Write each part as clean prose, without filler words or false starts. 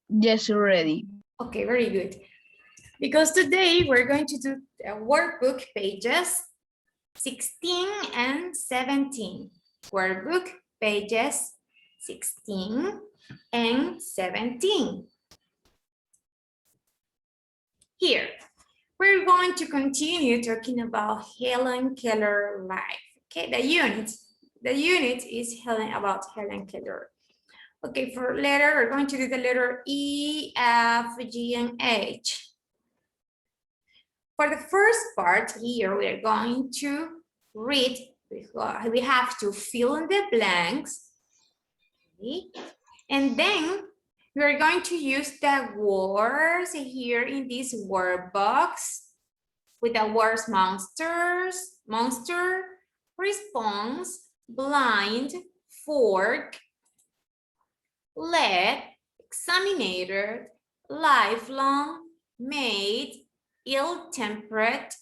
Yes, ready. Okay, very good. Because today we're going to do workbook pages 16 and 17. Workbook pages 16 and 17. Here, we're going to continue talking about Helen Keller life. Okay, the unit is about Helen Keller. Okay, for letter, we're going to do the letter E, F, G, and H. For the first part here, we are going to read. We have to fill in the blanks. Okay? And then we're going to use the words here in this word box with the words monster, response, blind, fork, lead, examinator, lifelong, made, ill-tempered,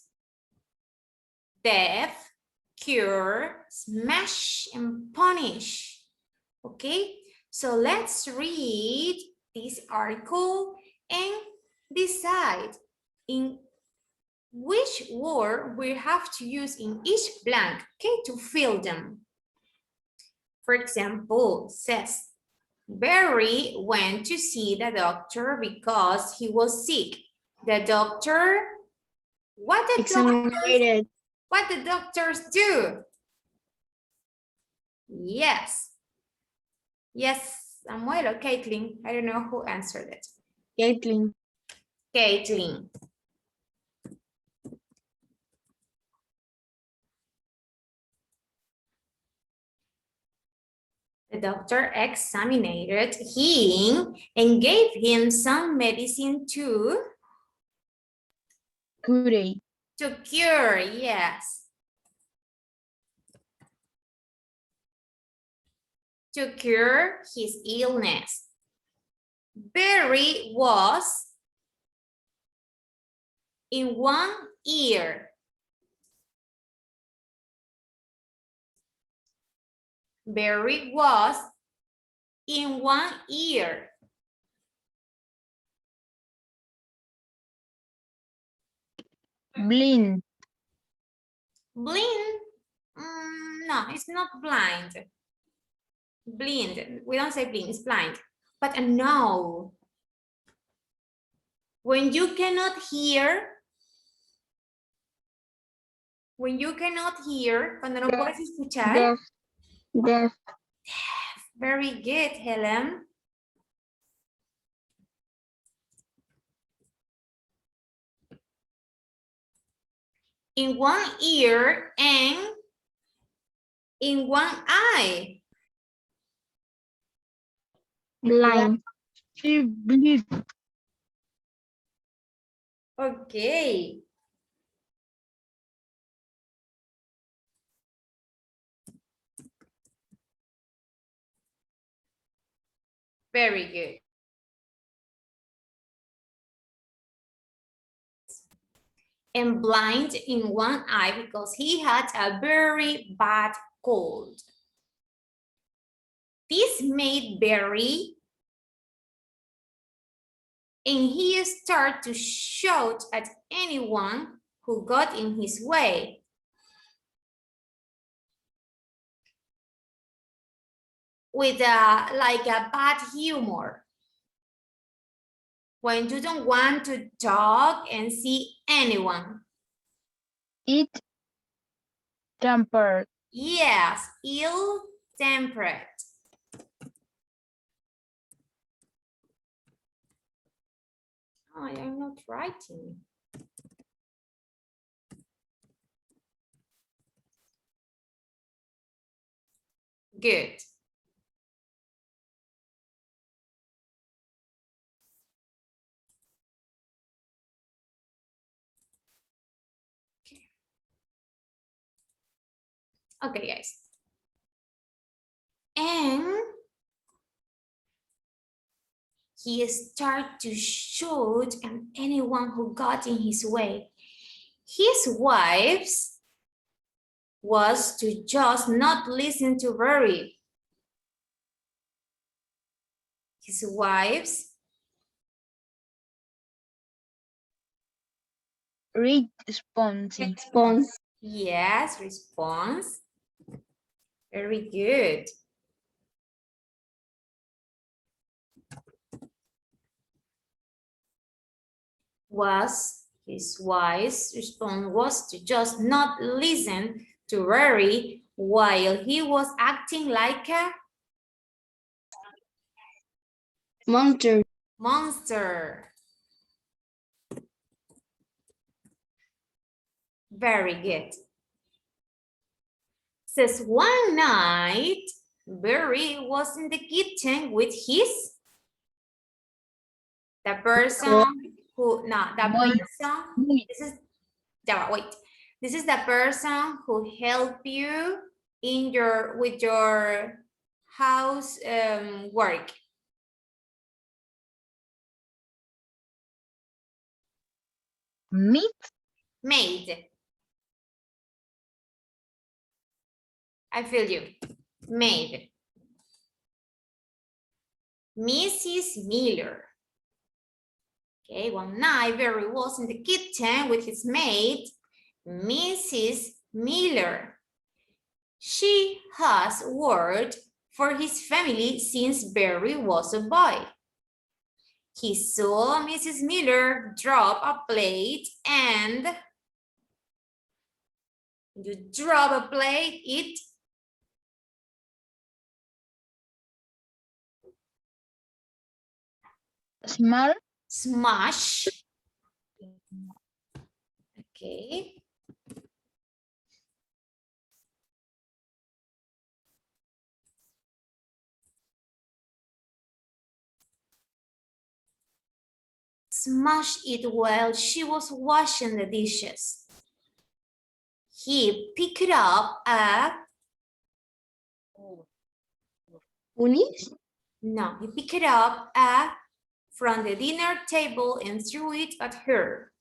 deaf, cure, smash, and punish. Okay, so let's read this article and decide in which word we have to use in each blank, okay, to fill them. For example, says, Barry went to see the doctor because he was sick. The doctor, what the doctors do? Yes. Yes, Samuel or Caitlin? I don't know who answered it. Caitlin. Caitlin. The doctor examined him and gave him some medicine to cure, yes. To cure his illness. Barry was in one ear. Barry was in one ear. Blind. Blind? No, it's not blind. Blind. We don't say blind, it's blind. But no. When you cannot hear, cuando no puedes escuchar. Deaf. Very good, Helen. In one ear and in one eye. Blind. Blind. Okay. Very good. And blind in one eye because he had a very bad cold. This made Barry, and he started to shout at anyone who got in his way. With like a bad humor. When you don't want to talk and see anyone. Ill-tempered. Yes, ill-tempered. I am not writing. Good. Okay, guys. And he started to shoot at anyone who got in his way. His wives was to just not listen to Barry. His wives Response. Response. Yes, response. Very good. Was his wise response was to just not listen to Rory while he was acting like a Monster. monster. Very good. Says one night, Barry was in the kitchen with the person who, no, the person, this is, yeah, wait. This is the person who helped you in with your house work. Maid. I feel you. Maid. Mrs. Miller. Okay, one night Barry was in the kitchen with his maid, Mrs. Miller. She has worked for his family since Barry was a boy. He saw Mrs. Miller drop a plate and you drop a plate, it smash. Okay. Smash it while she was washing the dishes. He picked up a... Punish? No, he picked up a from the dinner table and threw it at her.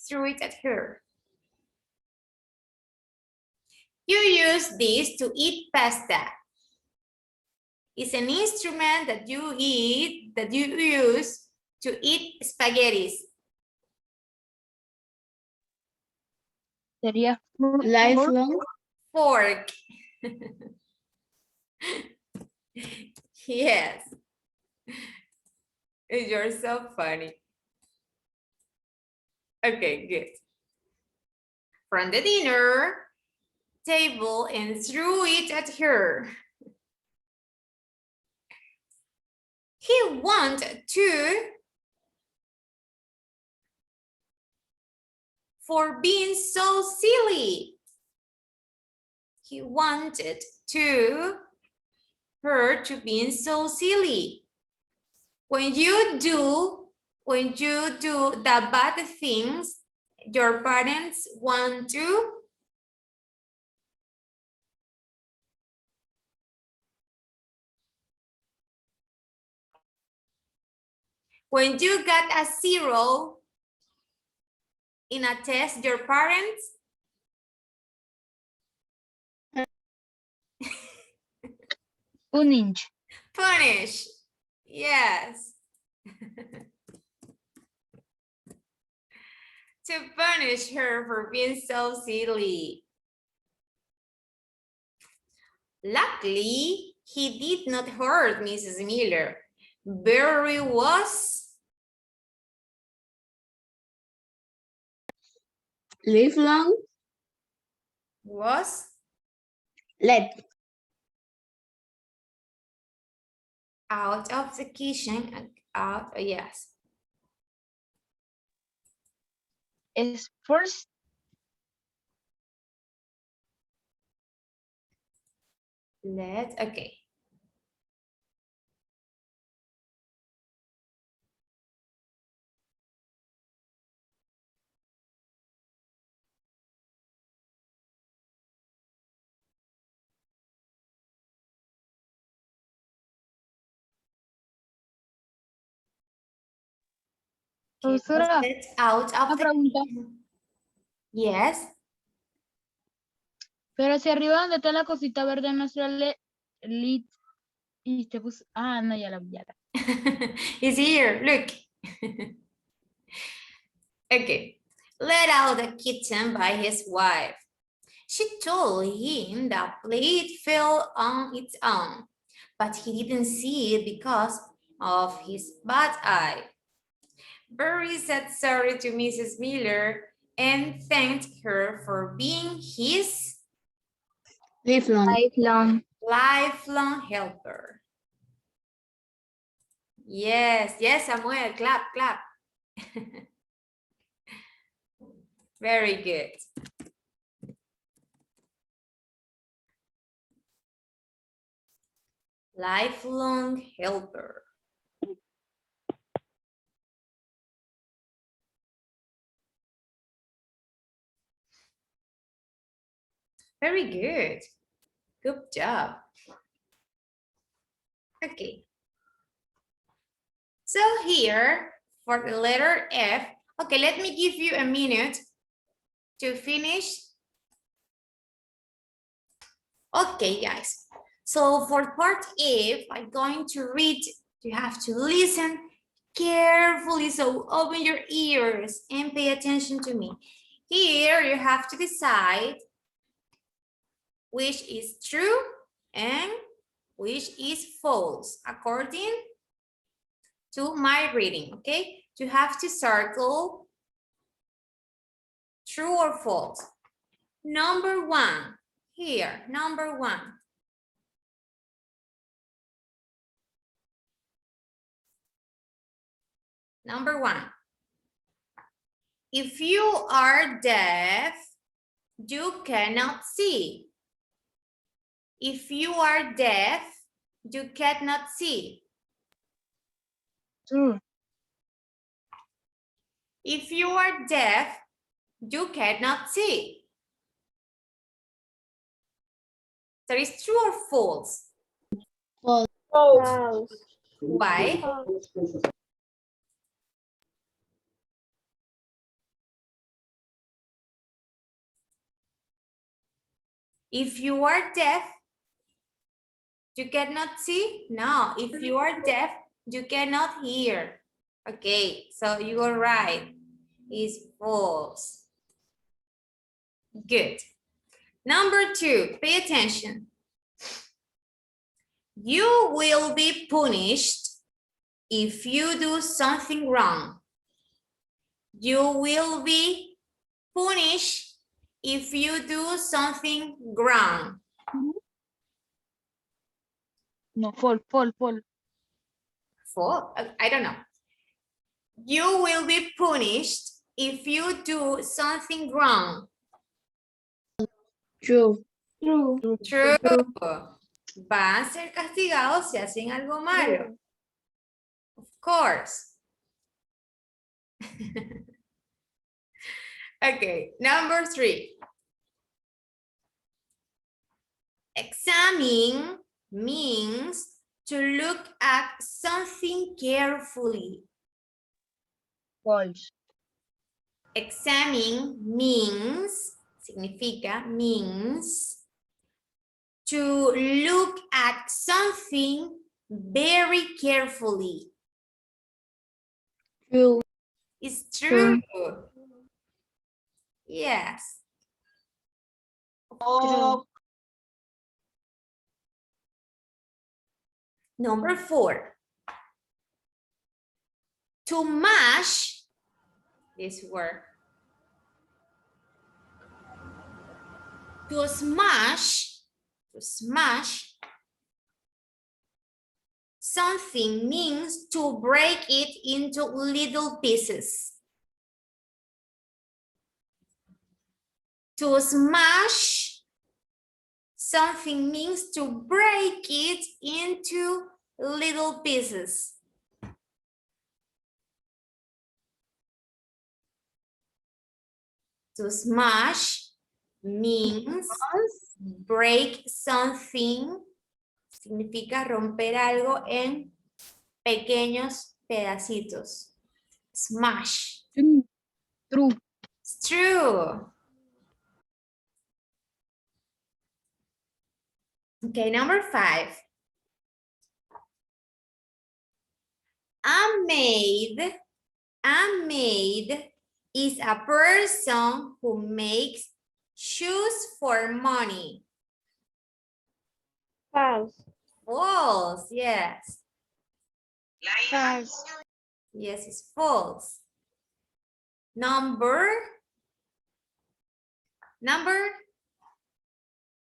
Threw it at her. You use this to eat pasta. It's an instrument that you use to eat spaghettis. Sería Lifelong. Fork. Yes. You're so funny. Okay, good. From the dinner table and threw it at her. He wanted to for being so silly. He wanted to her to being so silly. When you do the bad things your parents want to, when you got a 0 in a test, your parents punish. Yes. To punish her for being so silly. Luckily, he did not hurt Mrs. Miller. Barry was Lifelong. Let. Out of the kitchen, out, yes. Es first. Okay. Profesora, Out of una the pregunta. kitchen. Yes. Pero hacia arriba donde está la cosita verde no sale lit y te puso. Ah, no, ya la vi. It's here, look. Okay. let out the kitten by his wife. She told him the plate fell on its own, but he didn't see it because of his bad eye. Barry said sorry to Mrs. Miller and thanked her for being his lifelong helper. Yes, yes, Samuel, clap, clap. Very good. Lifelong helper. Very good. Good job. Okay. So here, for the letter F, okay, let me give you a minute to finish. Okay, guys. So for part F, I'm going to read. You have to listen carefully. So open your ears and pay attention to me. Here, you have to decide which is true and which is false, according to my reading, okay? You have to circle true or false. Number one, here, number one. Number one, if you are deaf, you cannot see. If you are deaf, you cannot see. True. If you are deaf, you cannot see. That is true or false? False. Why? If you are deaf, you cannot see? No, if you are deaf, you cannot hear. Okay, so you are right. It's false. Good. Number two, pay attention. You will be punished if you do something wrong. You will be punished if you do something wrong. No, false. For, I don't know. You will be punished if you do something wrong. True. True. Van a ser castigados si hacen algo malo. Of course. Okay, number three. Examine means to look at something carefully. False. Examine means, significa, means to look at something very carefully. True. It's true. Yes. True. Number four. To mash, this word. To smash something means to break it into little pieces. To smash something means to break it into little pieces. To smash means break something, significa romper algo en pequeños pedacitos. Smash. True. It's true. Okay, number five. A maid is a person who makes shoes for money. False. False, yes. False. Yes, it's false. Number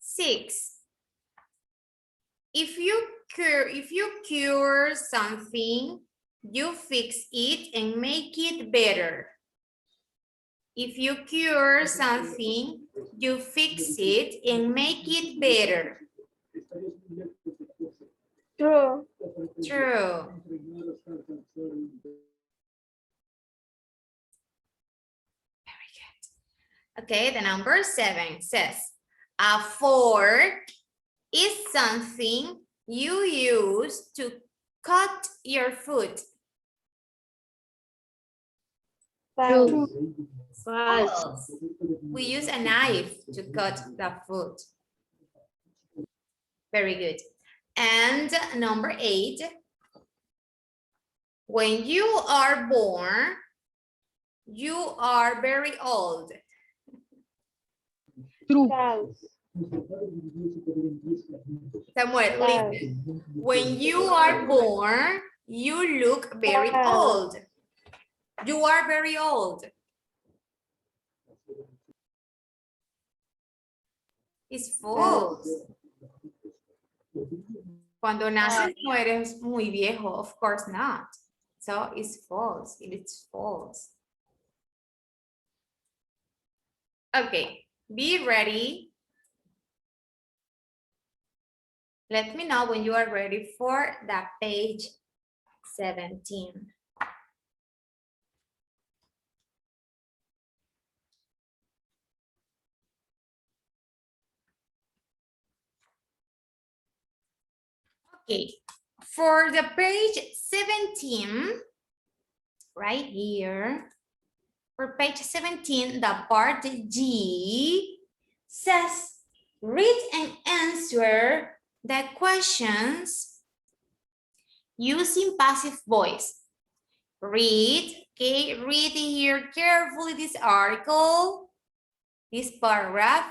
6. If you cure something, you fix it and make it better. If you cure something, you fix it and make it better. True. True. Very good. Okay, the number 7 says, a fork is something you use to cut your food. False. False. We use a knife to cut the food. Very good. And number 8, when you are born, you are very old. True. False. Samuel, False. listen. When you are born, you look very old. You are very old. It's false. Cuando naces no eres muy viejo, of course not. So it's false. It's false. Okay, be ready. Let me know when you are ready for the page 17. Okay, for the page 17, right here, for page 17, the part G says, read and answer the questions using passive voice. Read, okay, read here carefully this article, this paragraph,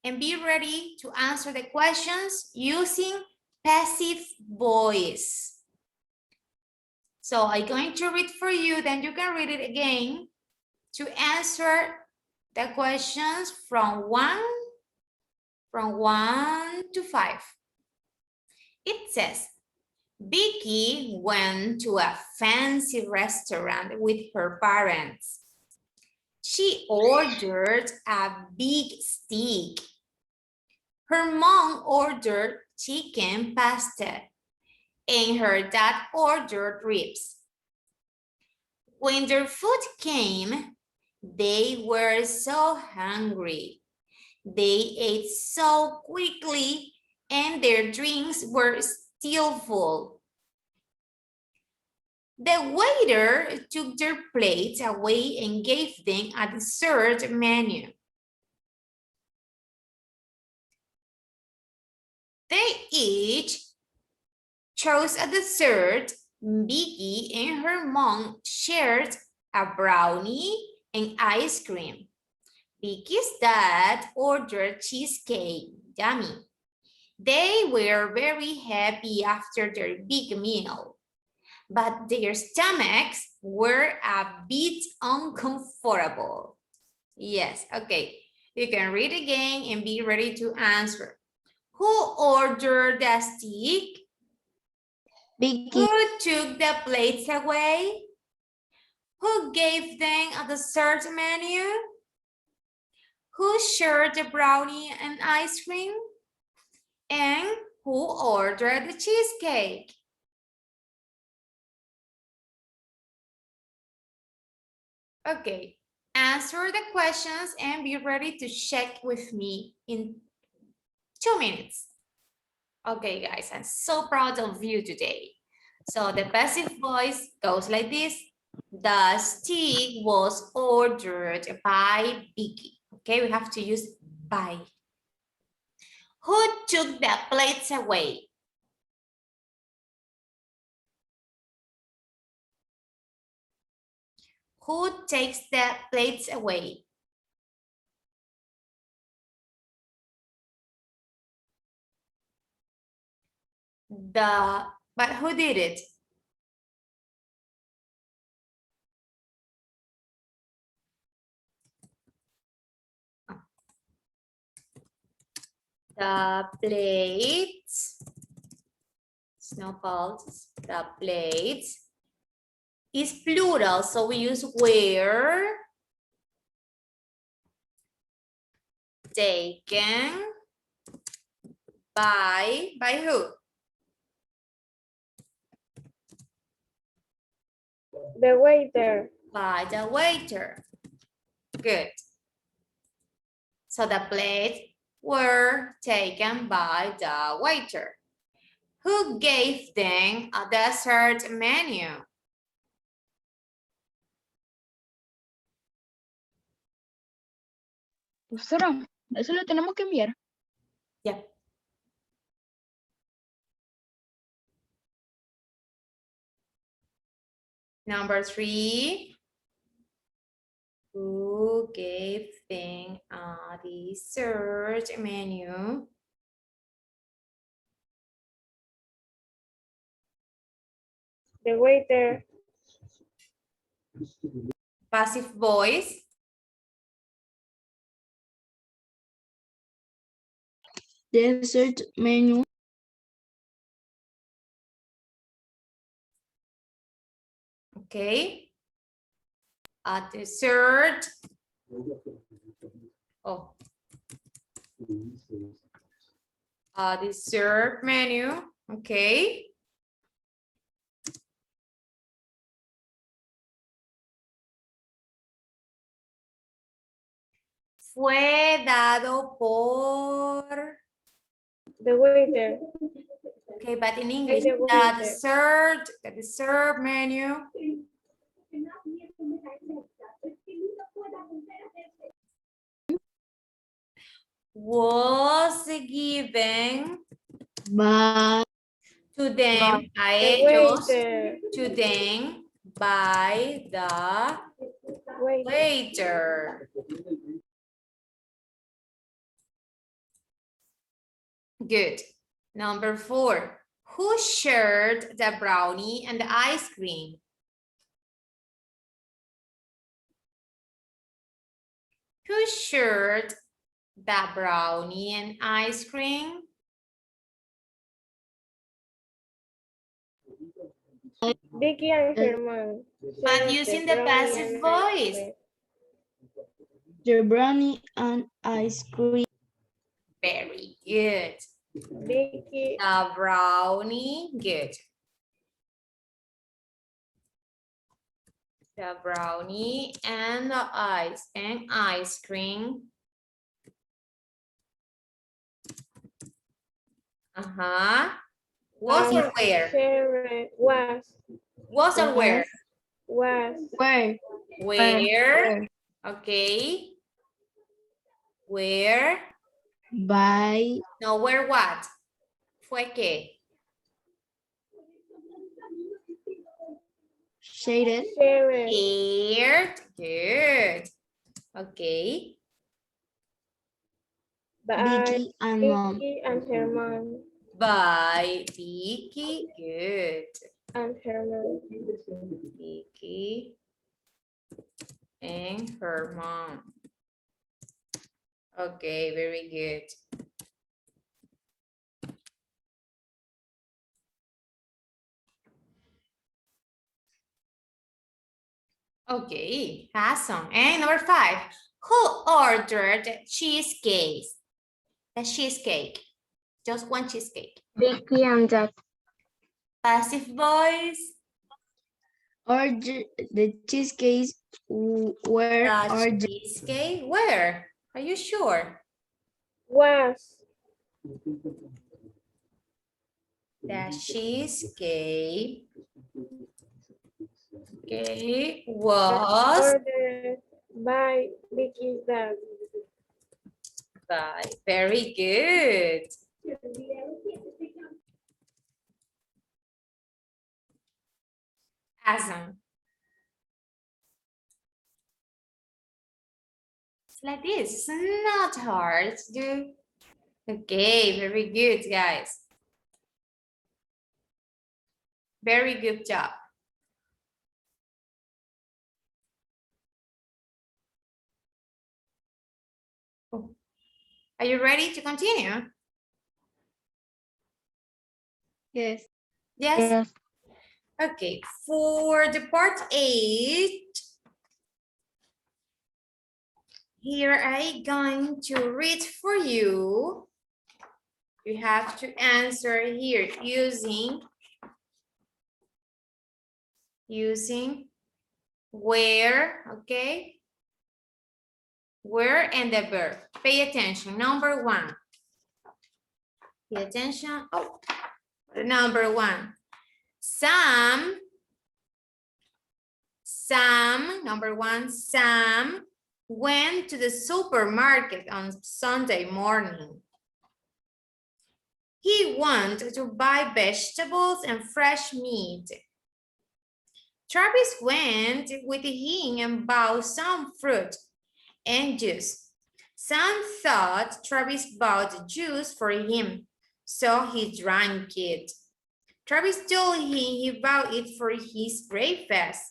and be ready to answer the questions using passive voice. So I'm going to read for you, then you can read it again to answer the questions from 1 to 5. It says, Vicky went to a fancy restaurant with her parents. She ordered a big steak. Her mom ordered chicken pasta, and her dad ordered ribs. When their food came, they were so hungry. They ate so quickly, and their drinks were still full. The waiter took their plates away and gave them a dessert menu. They each chose a dessert. Vicky and her mom shared a brownie and ice cream. Vicky's dad ordered cheesecake. Yummy. They were very happy after their big meal, but their stomachs were a bit uncomfortable. Yes, okay. You can read again and be ready to answer. Who ordered the steak? Vicky. Who took the plates away? Who gave them a dessert menu? Who shared the brownie and ice cream? And who ordered the cheesecake? Okay, answer the questions and be ready to check with me in 2 minutes. Okay, guys, I'm so proud of you today. So the passive voice goes like this. The steak was ordered by Vicky. Okay, we have to use by. Who took the plates away? Who takes the plates away? But who did it? The plates, it's not called, the plates is plural, so we use were taken by who? The waiter. By the waiter. Good. So the plates were taken by the waiter. Who gave them a dessert menu? Profesora, eso lo tenemos que enviar. Yeah. Number 3. Who gave them a dessert menu? The waiter. Passive voice. Dessert menu. Okay. A dessert. Oh. A dessert menu. Okay. Fue dado por. The waiter. Okay, but in English, the waiter. the dessert menu. Was given By to them, a the ellos, waiter. to them by the waiter. Good. Number 4. Who shared the brownie and the ice cream? Who shared the brownie and ice cream? Vicky and Herman. But using the passive voice. The brownie and ice cream. Very good. Vicky. The brownie, good. The brownie and the ice cream. Was or where? Was or where? Where? Where? Okay. Where? By. No, where what? Fue que. Shaded. Shared. Good. Okay. Vicky and Mom. Vicky and Herman. By Vicky. Good. And Herman. Vicky and her mom. Okay, very good. Okay, awesome. And number 5, who ordered cheesecake? The cheesecake, just one cheesecake. Vicky and Jack. Passive voice. Order the cheesecake. Where are the cheesecake? Where? Are you sure? Was. The cheesecake. Okay, was ordered by Vicky's dad. By. Very good. Awesome. like this. It's not hard to do. Okay, very good, guys. Very good job. Oh. Are you ready to continue? Yes. Yes? Yes. Okay, for the part 8, here I'm going to read for you. You have to answer here using where, okay? Where and the verb. Pay attention. Number 1. Pay attention. Oh, number 1. Sam, number 1, Sam went to the supermarket on Sunday morning. He wanted to buy vegetables and fresh meat. Travis went with him and bought some fruit and juice. Sam thought Travis bought juice for him, so he drank it. Travis told him he bought it for his breakfast,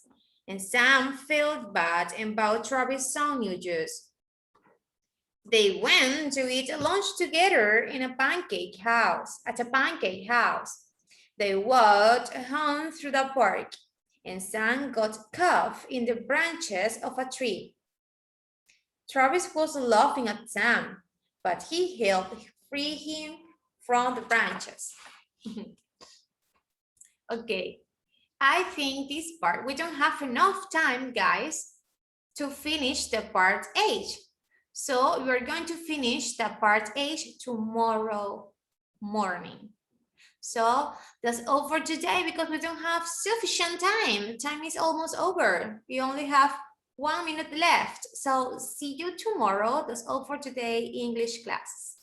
and Sam felt bad and bought Travis some new juice. They went to eat lunch together in at a pancake house. They walked home through the park, and Sam got caught in the branches of a tree. Travis was laughing at Sam, but he helped free him from the branches. Okay, I think this part, we don't have enough time, guys, to finish the part 8. So we're going to finish the part 8 tomorrow morning. So that's all for today because we don't have sufficient time. Time is almost over. We only have 1 minute left. So see you tomorrow. That's all for today, English class.